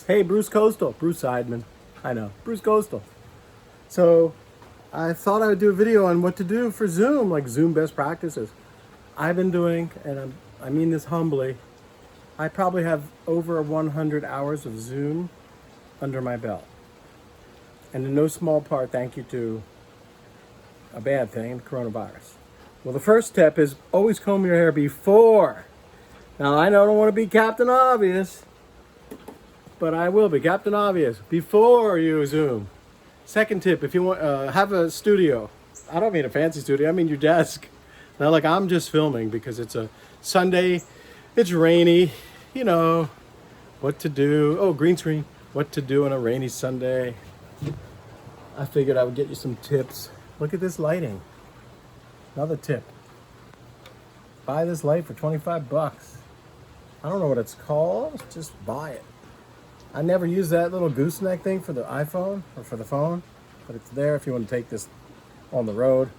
Hey, Bruce Coastal. Bruce Seidman. I know. Bruce Coastal. So I thought I would do a video on what to do for Zoom, like Zoom best practices. I've been doing, and I mean this humbly, I probably have over 100 hours of Zoom under my belt. And in no small part, thank you to a bad thing, coronavirus. Well, the first step is always comb your hair before. Now, I know I don't want to be Captain Obvious, but I will be Captain Obvious before you Zoom. Second tip, if you want, have a studio. I don't mean a fancy studio, I mean your desk. Now, like, I'm just filming because it's a Sunday, it's rainy, you know, what to do. Oh, green screen. What to do on a rainy Sunday. I figured I would get you some tips. Look at this lighting. Another tip. Buy this light for 25 bucks. I don't know what it's called, just buy it. I never use that little gooseneck thing for the iPhone or for the phone, but it's there if you want to take this on the road.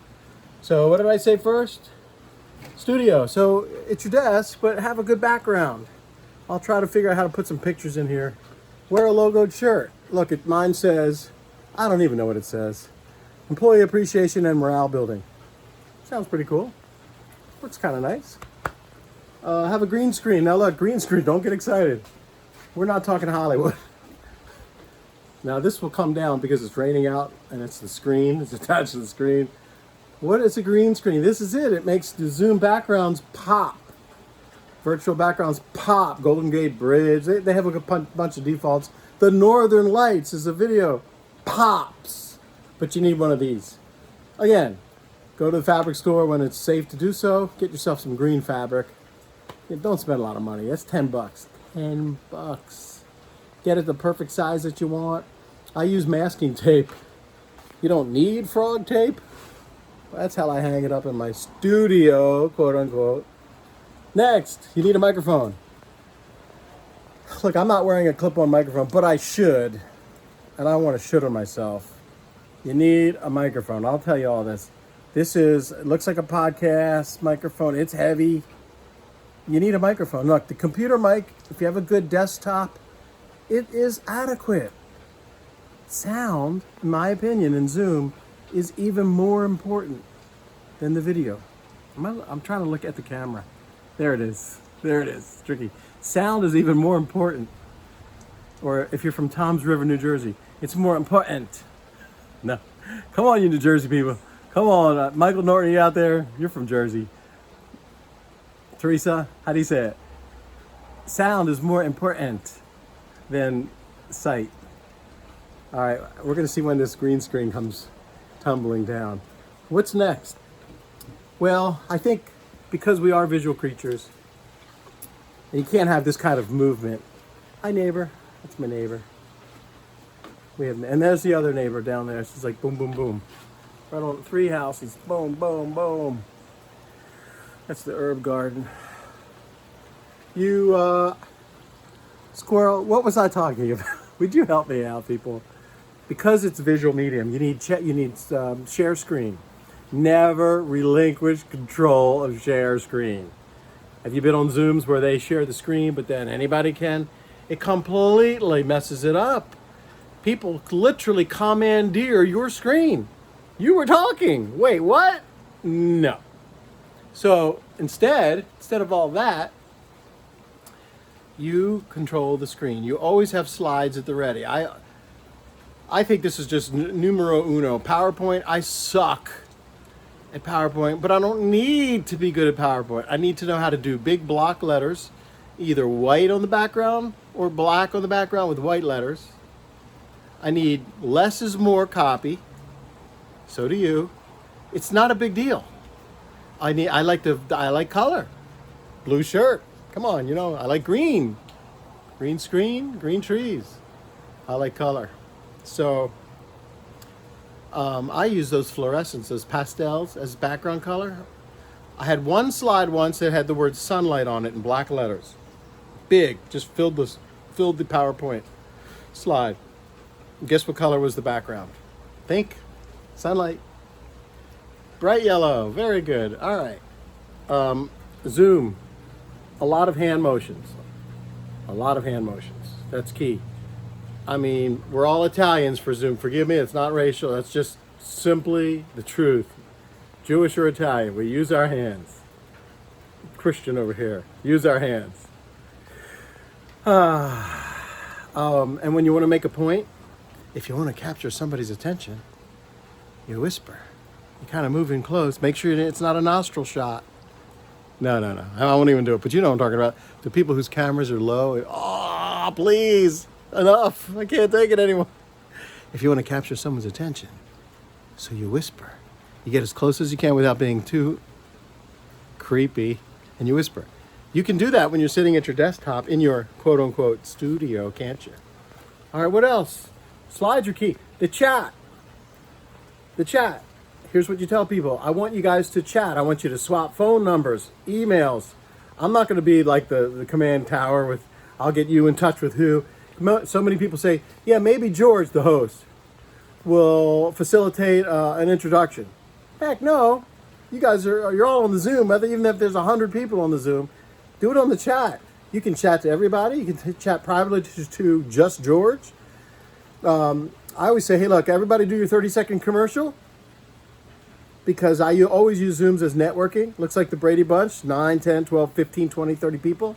So what did I say first? Studio. So it's your desk, but have a good background. I'll try to figure out how to put some pictures in here. Wear a logoed shirt. Look, mine says, I don't even know what it says. Employee appreciation and morale building. Sounds pretty cool. Looks kind of nice. Have a green screen. Now look, green screen, don't get excited. We're not talking Hollywood. Now this will come down because it's raining out and it's the screen, it's attached to the screen. What is a green screen? This is it. It makes the Zoom backgrounds pop. Virtual backgrounds pop. Golden Gate Bridge. They have a bunch of defaults. The Northern Lights is a video. Pops. But you need one of these. Again, go to the fabric store when it's safe to do so. Get yourself some green fabric. Don't spend a lot of money. That's 10 bucks. 10 bucks. Get it the perfect size that you want. I use masking tape. You don't need frog tape. That's how I hang it up in my studio, quote unquote. Next, you need a microphone. Look, I'm not wearing a clip-on microphone, but I should. And I want to should on myself. You need a microphone. I'll tell you all this. It looks like a podcast microphone. It's heavy. You need a microphone. Look, the computer mic, if you have a good desktop, it is adequate. Sound, in my opinion, in Zoom, is even more important than the video. I'm trying to look at the camera. There it is. There it is. It's tricky. Sound is even more important. Or if you're from Toms River, New Jersey, it's more important. No. Come on, you New Jersey people. Come on. Michael Norton, you out there? You're from Jersey. Teresa, how do you say it? Sound is more important than sight. All right, we're going to see when this green screen comes tumbling down. What's next? Well, I think because we are visual creatures, and you can't have this kind of movement. Hi, neighbor. That's my neighbor. And there's the other neighbor down there. She's like boom, boom, boom. Right on 3 houses. Boom, boom, boom. That's the herb garden. Squirrel, what was I talking about? Would you help me out, people? Because it's visual medium, you need share screen. Never relinquish control of share screen. Have you been on Zooms where they share the screen, but then anybody can? It completely messes it up. People literally commandeer your screen. You were talking. Wait, what? No. So instead of all that, you control the screen. You always have slides at the ready. I think this is just numero uno. PowerPoint, I suck at PowerPoint, but I don't need to be good at PowerPoint. I need to know how to do big block letters, either white on the background or black on the background with white letters. I need less is more copy. So do you. It's not a big deal. I like color. Blue shirt. Come on, I like green. Green screen, green trees. I like color. So I use those fluorescents, those pastels as background color. I had one slide once that had the word sunlight on it in black letters. Big, just filled the PowerPoint slide. And guess what color was the background? Pink. Sunlight. Bright yellow. Very good. All right. Zoom. A lot of hand motions. That's key. I mean, we're all Italians for Zoom. Forgive me, it's not racial. That's just simply the truth. Jewish or Italian, we use our hands. Christian over here, use our hands. And when you want to make a point, if you want to capture somebody's attention, you whisper. You kind of move in close. Make sure it's not a nostril shot. No. I won't even do it. But you know what I'm talking about. The people whose cameras are low. Oh, please. Enough. I can't take it anymore. If you want to capture someone's attention, so you whisper. You get as close as you can without being too creepy, and you whisper. You can do that when you're sitting at your desktop in your quote-unquote studio, can't you? All right, what else? Slides are key. The chat. Here's what you tell people. I want you guys to chat. I want you to swap phone numbers, emails. I'm not going to be like the command tower with, I'll get you in touch with who. So many people say, yeah, maybe George, the host, will facilitate an introduction. Heck no. You guys you're all on the Zoom, even if there's 100 people on the Zoom. Do it on the chat. You can chat to everybody. You can chat privately to just George. I always say, hey, look, everybody do your 30-second commercial, because I always use Zooms as networking. Looks like the Brady Bunch, 9, 10, 12, 15, 20, 30 people.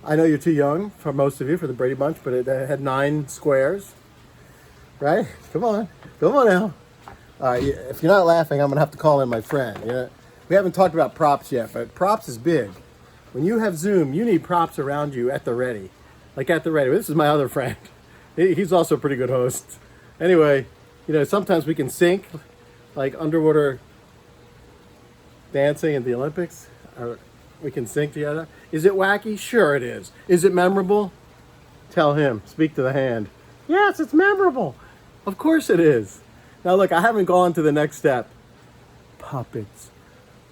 I know you're too young for most of you for the Brady Bunch, but it had 9 squares, right? Come on now. If you're not laughing, I'm going to have to call in my friend. We haven't talked about props yet, but props is big. When you have Zoom, you need props around you at the ready. Like at the ready. This is my other friend. He's also a pretty good host. Anyway, sometimes we can sync, like underwater dancing at the Olympics. We can sync together. Is it wacky? Sure it is. Is it memorable? Tell him. Speak to the hand. Yes, it's memorable. Of course it is. Now look, I haven't gone to the next step. Puppets.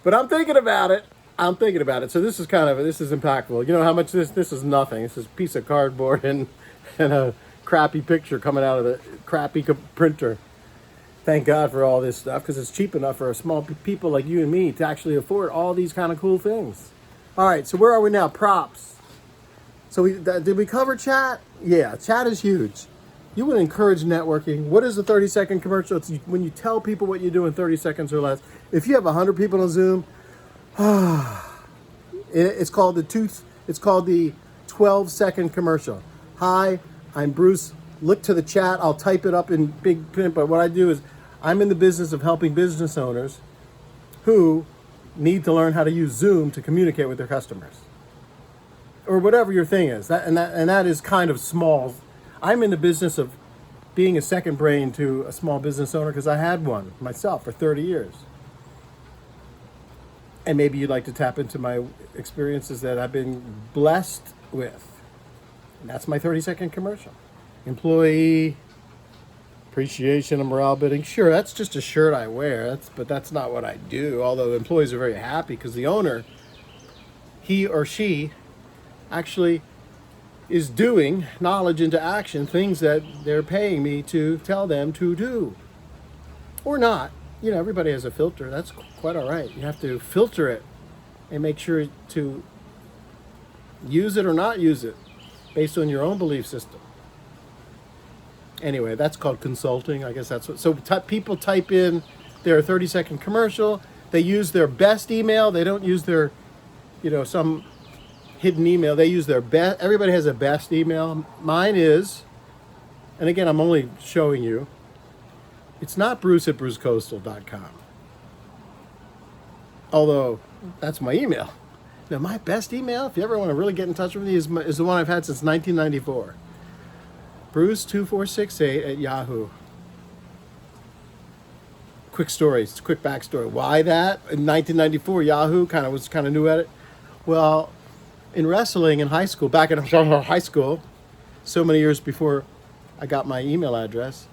But I'm thinking about it. So this is impactful. You know how much this is nothing. This is a piece of cardboard and a crappy picture coming out of the crappy printer. Thank God for all this stuff, because it's cheap enough for small people like you and me to actually afford all these kind of cool things. All right, so where are we now? Props. So did we cover chat? Yeah, chat is huge. You would encourage networking. What is the 30-second commercial? It's when you tell people what you do in 30 seconds or less. If you have 100 people on Zoom, it's called the 12-second commercial. Hi, I'm Bruce. Look to the chat. I'll type it up in big print. But what I do is I'm in the business of helping business owners who need to learn how to use Zoom to communicate with their customers, or whatever your thing is. That is kind of small. I'm in the business of being a second brain to a small business owner, because I had one myself for 30 years. And maybe you'd like to tap into my experiences that I've been blessed with. And that's my 30-second commercial. Employee appreciation and morale building. Sure, that's just a shirt I wear, but that's not what I do. Although employees are very happy because the owner, he or she, actually is doing knowledge into action, things that they're paying me to tell them to do. Or not. Everybody has a filter. That's quite all right. You have to filter it and make sure to use it or not use it based on your own belief system. Anyway, that's called consulting. I guess that's what. So people type in their 30-second commercial. They use their best email. They don't use their, some hidden email. They use their best. Everybody has a best email. Mine is, and again, I'm only showing you, it's not bruce@brucecoastal.com. Although, that's my email. Now, my best email, if you ever want to really get in touch with me, is the one I've had since 1994. Bruce2468@Yahoo. Quick backstory. Why that? In 1994, Yahoo was kind of new at it. Well, in wrestling in high school, back in high school, so many years before I got my email address,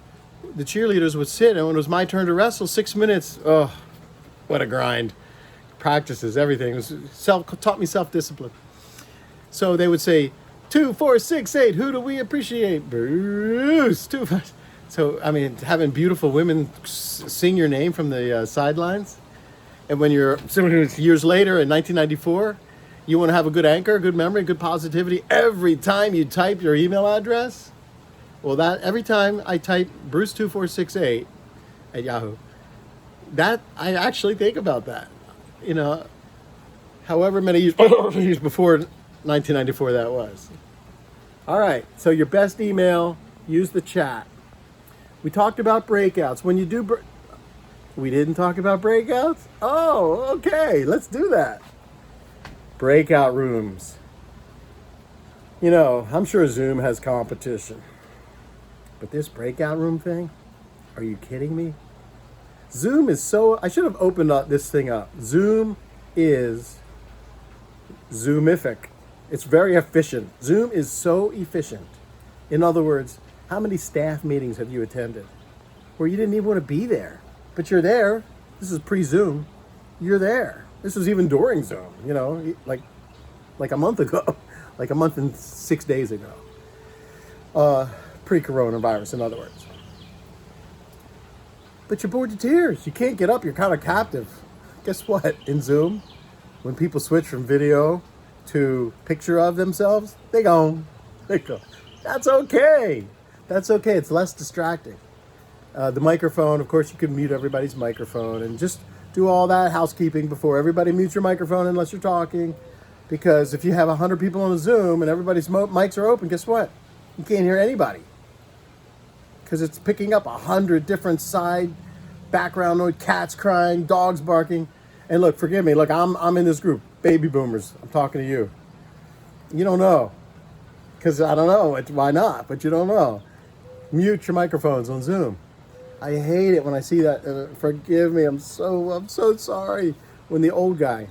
the cheerleaders would sit, and when it was my turn to wrestle, 6 minutes, oh, what a grind. Practices, everything. Taught me self-discipline. So they would say, 2, 4, 6, 8, who do we appreciate? Bruce. 2, 5. So, having beautiful women sing your name from the sidelines. And when you're years later in 1994, you want to have a good anchor, good memory, good positivity every time you type your email address. Well, that every time I type Bruce2468 at Yahoo, that I actually think about that. You know, however many years before 1994 that was. All right, so your best email, use the chat. We talked about breakouts. When you do, we didn't talk about breakouts? Oh, okay, let's do that. Breakout rooms. You know, I'm sure Zoom has competition. But this breakout room thing, are you kidding me? Zoom is so, I should have opened up this thing up. Zoom is Zoomific. It's very efficient. Zoom is so efficient. In other words, how many staff meetings have you attended where you didn't even want to be there, but you're there? This is pre-Zoom. You're there. This was even during Zoom, you know, like a month ago, like a month and 6 days ago. Pre-coronavirus, in other words. But you're bored to tears. You can't get up. You're kind of captive. Guess what? In Zoom, when people switch from video to picture of themselves, they go. That's okay. That's okay. It's less distracting. The microphone, of course, you can mute everybody's microphone and just do all that housekeeping before everybody mutes your microphone unless you're talking. Because if you have 100 people on a Zoom and everybody's mics are open, guess what? You can't hear anybody. Because it's picking up 100 different side background noise, cats crying, dogs barking. And look, forgive me, look, I'm in this group, baby boomers. I'm talking to you. You don't know. Because I don't know, why not? But you don't know. Mute your microphones on Zoom. I hate it when I see that. Forgive me, I'm so sorry. When the old guy,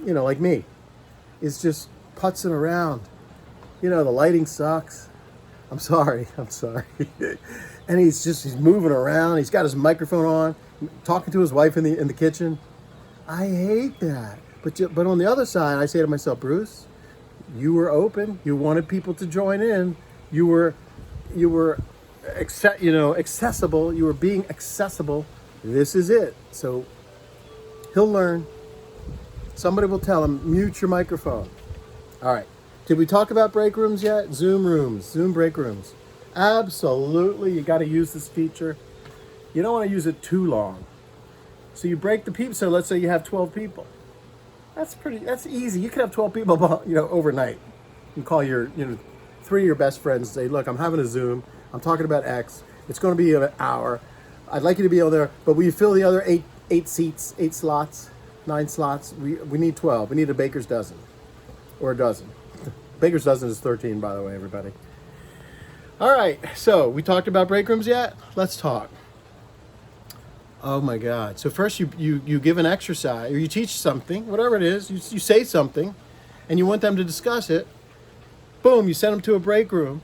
you know, like me, is just putzing around. You know, the lighting sucks. I'm sorry. And he's moving around. He's got his microphone on, talking to his wife in the kitchen. I hate that. But on the other side, I say to myself, Bruce, you were open. You wanted people to join in. You were accessible. You were being accessible. This is it. So he'll learn. Somebody will tell him, mute your microphone. All right. Did we talk about break rooms yet? Zoom rooms, Zoom break rooms. Absolutely, you got to use this feature. You don't want to use it too long. So you break the people. So let's say you have 12 people. That's easy. You could have 12 people, you know, overnight. You call your, 3 of your best friends and say, look, I'm having a Zoom. I'm talking about X. It's going to be an hour. I'd like you to be over there, but will you fill the other eight seats, 8 slots, 9 slots? We need 12. We need a baker's dozen or a dozen. Baker's dozen is 13, by the way, everybody. All right, so we talked about break rooms yet? Let's talk. Oh my God. So first you give an exercise, or you teach something, whatever it is, you say something, and you want them to discuss it. Boom, you send them to a break room,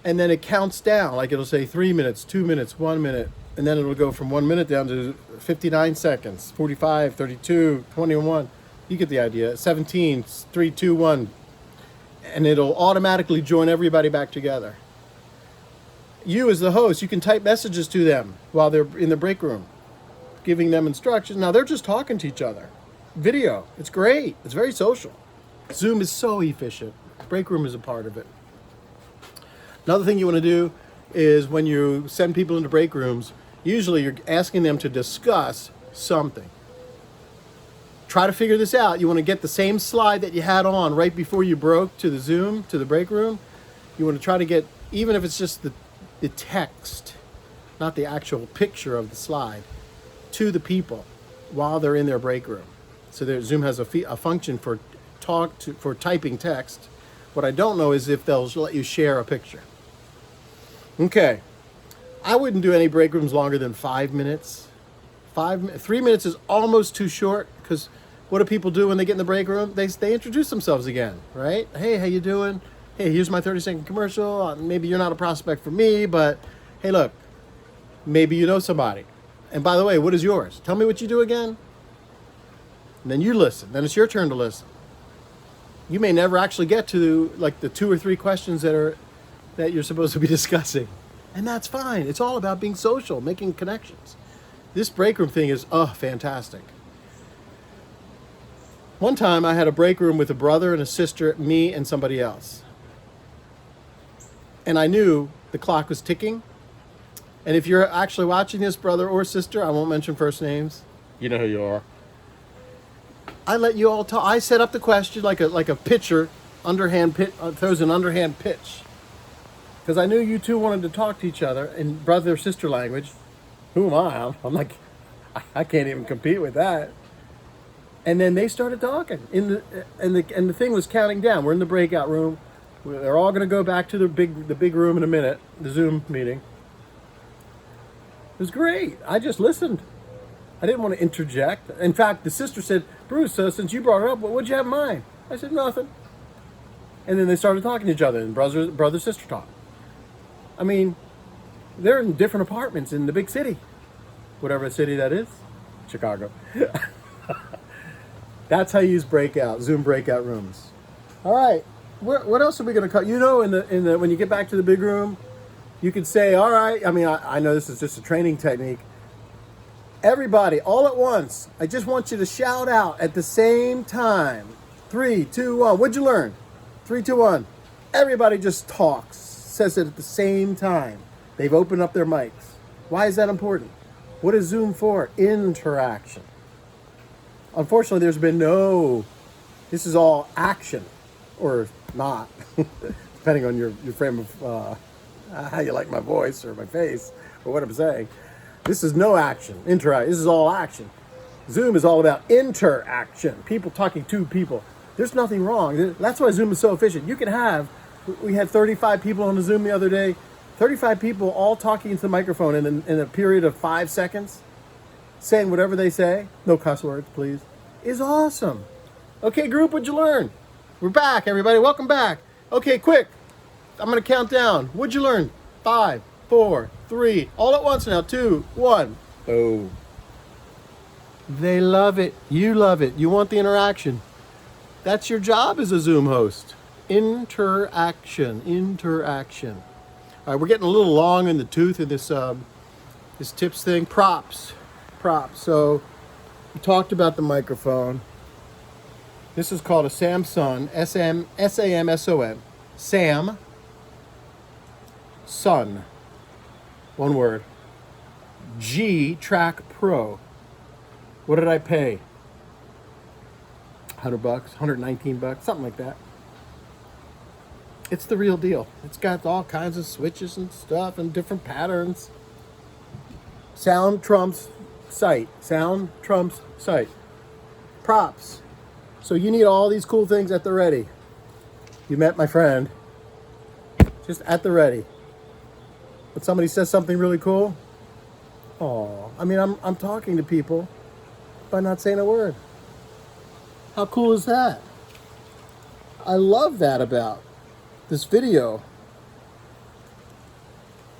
and then it counts down. Like it'll say 3 minutes, 2 minutes, 1 minute, and then it'll go from 1 minute down to 59 seconds, 45, 32, 21. You get the idea. 17, 3, 2, 1. And it'll automatically join everybody back together. You as the host, you can type messages to them while they're in the break room, giving them instructions. Now they're just talking to each other. Video, it's great. It's very social. Zoom is so efficient. Break room is a part of it. Another thing you want to do is when you send people into break rooms, usually you're asking them to discuss something. Try to figure this out. You want to get the same slide that you had on right before you broke to the Zoom, to the break room. You want to try to get, even if it's just the text, not the actual picture of the slide, to the people while they're in their break room. So Zoom has a function for typing text. What I don't know is if they'll let you share a picture. Okay. I wouldn't do any break rooms longer than 5 minutes. 3 minutes is almost too short, because what do people do when they get in the break room? They introduce themselves again, right? Hey, how you doing? Hey, here's my 30-second commercial. Maybe you're not a prospect for me, but hey, look, maybe you know somebody. And by the way, what is yours? Tell me what you do again. And then you listen. Then it's your turn to listen. You may never actually get to like the 2 or 3 questions that you're supposed to be discussing. And that's fine. It's all about being social, making connections. This break room thing is, fantastic. One time I had a break room with a brother and a sister, me and somebody else. And I knew the clock was ticking. And if you're actually watching this, brother or sister, I won't mention first names. You know who you are. I let you all talk. I set up the question like a pitcher, underhand pitch, throws an underhand pitch. Because I knew you two wanted to talk to each other in brother or sister language. Who am I? I'm like, I can't even compete with that. And then they started talking. And the thing was counting down. We're in the breakout room. They're all going to go back to the big room in a minute, the Zoom meeting. It was great. I just listened. I didn't want to interject. In fact, the sister said, Bruce, since you brought it up, what'd you have in mind? I said, nothing. And then they started talking to each other, and brother-sister talk. I mean, they're in different apartments in the big city. Whatever city that is. Chicago. That's how you use Zoom breakout rooms. All right. What else are we going to cut? You know, when you get back to the big room, you could say, all right. I mean, I know this is just a training technique. Everybody, all at once, I just want you to shout out at the same time. 3, 2, 1. What'd you learn? 3, 2, 1. Everybody just talks, says it at the same time. They've opened up their mics. Why is that important? What is Zoom for? Interaction. Unfortunately, there's been this is all action, or not, depending on your frame of how you like my voice or my face or what I'm saying. This is no action, interact. This is all action. Zoom is all about interaction. People talking to people. There's nothing wrong. That's why Zoom is so efficient. We had 35 people on the Zoom the other day. 35 people all talking into the microphone in a period of 5 seconds, saying whatever they say. No cuss words, please. Is awesome. Okay, group, what'd you learn? We're back, everybody. Welcome back. Okay, quick. I'm going to count down. What'd you learn? 5, 4, 3, all at once now. 2, 1. Oh. They love it. You love it. You want the interaction. That's your job as a Zoom host. Interaction. All right, we're getting a little long in the tooth in this tips thing. Props. So we talked about the microphone. This is called a Samsung, S-A-M-S-O-N. Sun. One word. G-Track Pro. What did I pay? $100, $119, something like that. It's the real deal. It's got all kinds of switches and stuff and different patterns. Sound trumps sight. Props. So you need all these cool things at the ready. You met my friend. Just at the ready. When somebody says something really cool, I mean, I'm talking to people by not saying a word. How cool is that? I love that about this video.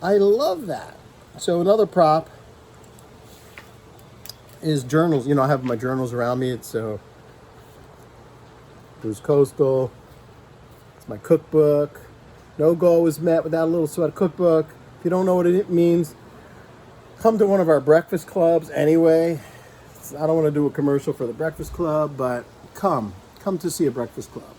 I love that. So another prop is journals. You know, I have my journals around me. It's Bruce Coastal. It's my cookbook. No goal was met without a little sweat cookbook. If you don't know what it means, come to one of our breakfast clubs anyway. I don't want to do a commercial for the breakfast club, but come to see a breakfast club.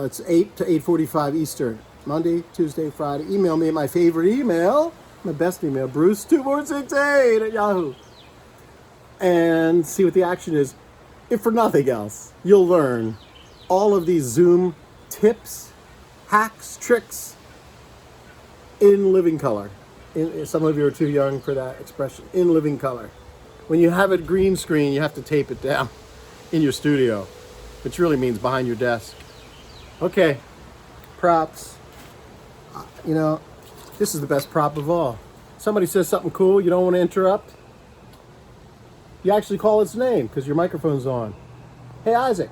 It's 8 to 8:45 Eastern, Monday, Tuesday, Friday. Email me at my favorite email, my best email, Bruce2468 at Yahoo. And see what the action is. If for nothing else, you'll learn all of these Zoom tips, hacks, tricks in living color. Some of you are too young for that expression, in living color. When you have it green screen, you have to tape it down in your studio, which really means behind your desk. Okay, props. You know, this is the best prop of all. Somebody says something cool, you don't want to interrupt. You actually call its name because your microphone's on. Hey, Isaac.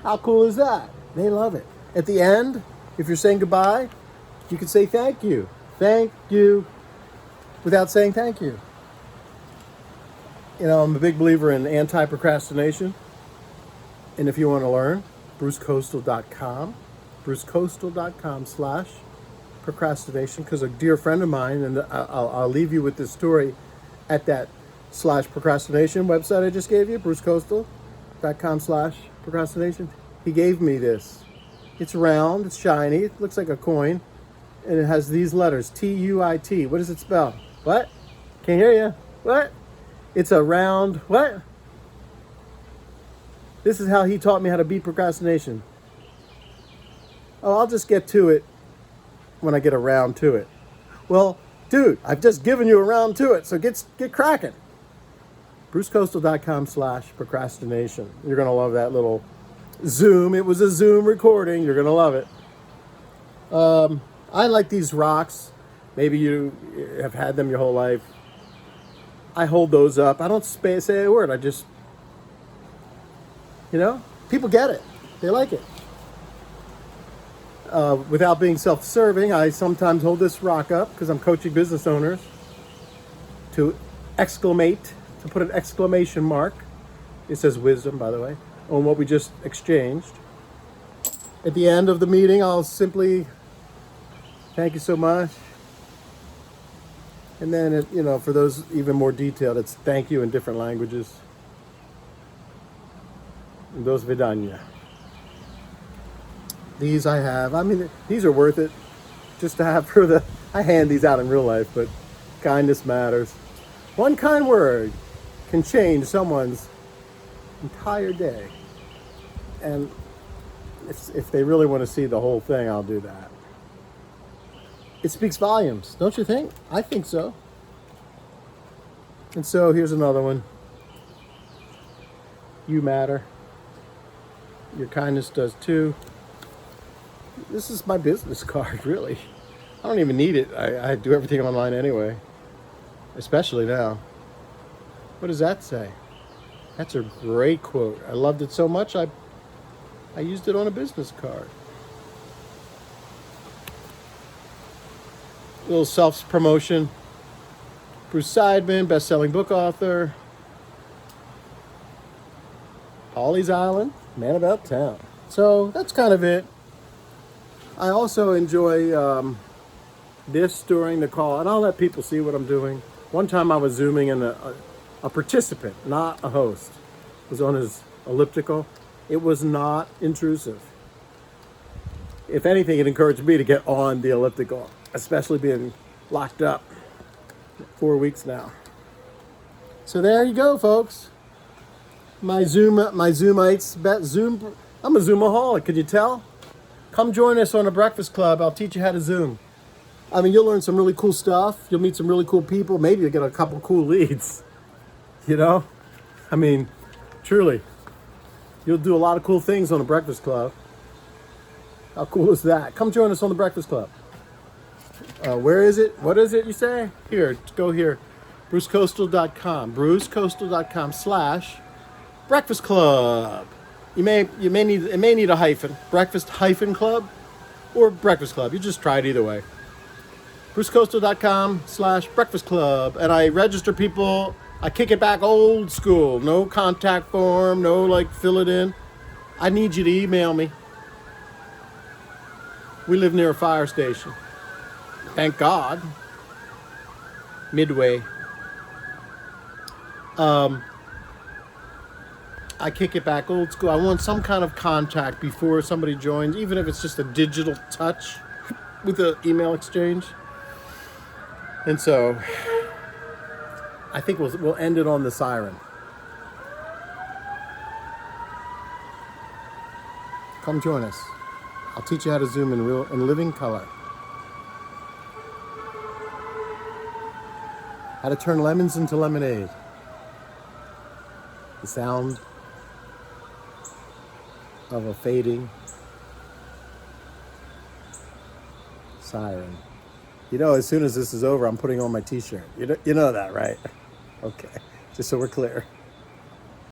How cool is that? They love it. At the end, if you're saying goodbye, you can say thank you. Thank you without saying thank you. You know, I'm a big believer in anti-procrastination. And if you want to learn, brucecoastal.com, brucecoastal.com/procrastination, because a dear friend of mine, and I'll leave you with this story at that /procrastination website I just gave you, brucecoastal.com/procrastination. He gave me this. It's round, it's shiny, it looks like a coin. and it has these letters, T-U-I-T. What does it spell? What? Can't hear you. What? It's a round, what? This is how he taught me how to beat procrastination. Oh, I'll just get to it when I get around to it. Well, dude, I've just given you around to it, so get cracking. BruceCoastal.com/procrastination. You're going to love that little Zoom. It was a Zoom recording. You're going to love it. I like these rocks. Maybe you have had them your whole life. I hold those up. I don't say a word. I just, people get it. They like it. Without being self-serving, I sometimes hold this rock up because I'm coaching business owners to put an exclamation mark. It says wisdom, by the way, on what we just exchanged. At the end of the meeting, I'll simply thank you so much. And then, for those even more detailed, it's thank you in different languages. Do svidaniya. These I have. I mean, these are worth it just to have I hand these out in real life, but kindness matters. One kind word can change someone's entire day. And if they really want to see the whole thing, I'll do that. It speaks volumes, don't you think? I think so. And so here's another one. You matter. Your kindness does too. This is my business card, really. I don't even need it. I do everything online anyway, especially now. What does that say? That's a great quote. I loved it so much, I used it on a business card. Little self-promotion. Bruce Seidman, best-selling book author. Pawleys Island, man about town. So that's kind of it. I also enjoy this during the call, and I'll let people see what I'm doing. One time I was Zooming and a participant, not a host, was on his elliptical. It was not intrusive. If anything, it encouraged me to get on the elliptical, especially being locked up 4 weeks now. So there you go, folks. My Zoomites, Zoom. I'm a Zoom-aholic, could you tell? Come join us on a breakfast club. I'll teach you how to Zoom. I mean, you'll learn some really cool stuff. You'll meet some really cool people. Maybe you'll get a couple cool leads. I mean, truly. You'll do a lot of cool things on a breakfast club. How cool is that? Come join us on the breakfast club. Where is it? What is it you say? Here, go here. BruceCoastal.com. BruceCoastal.com/breakfast club. It may need a hyphen. Breakfast hyphen club or breakfast club. You just try it either way. BruceCoastal.com/breakfast club. And I register people. I kick it back old school. No contact form. No fill it in. I need you to email me. We live near a fire station. Thank God. Midway. I kick it back old school. I want some kind of contact before somebody joins, even if it's just a digital touch with an email exchange. And so I think we'll end it on the siren. Come join us. I'll teach you how to Zoom in living color. How to turn lemons into lemonade. The sound of a fading siren. As soon as this is over, I'm putting on my t-shirt. You know that, right? Okay, just so we're clear.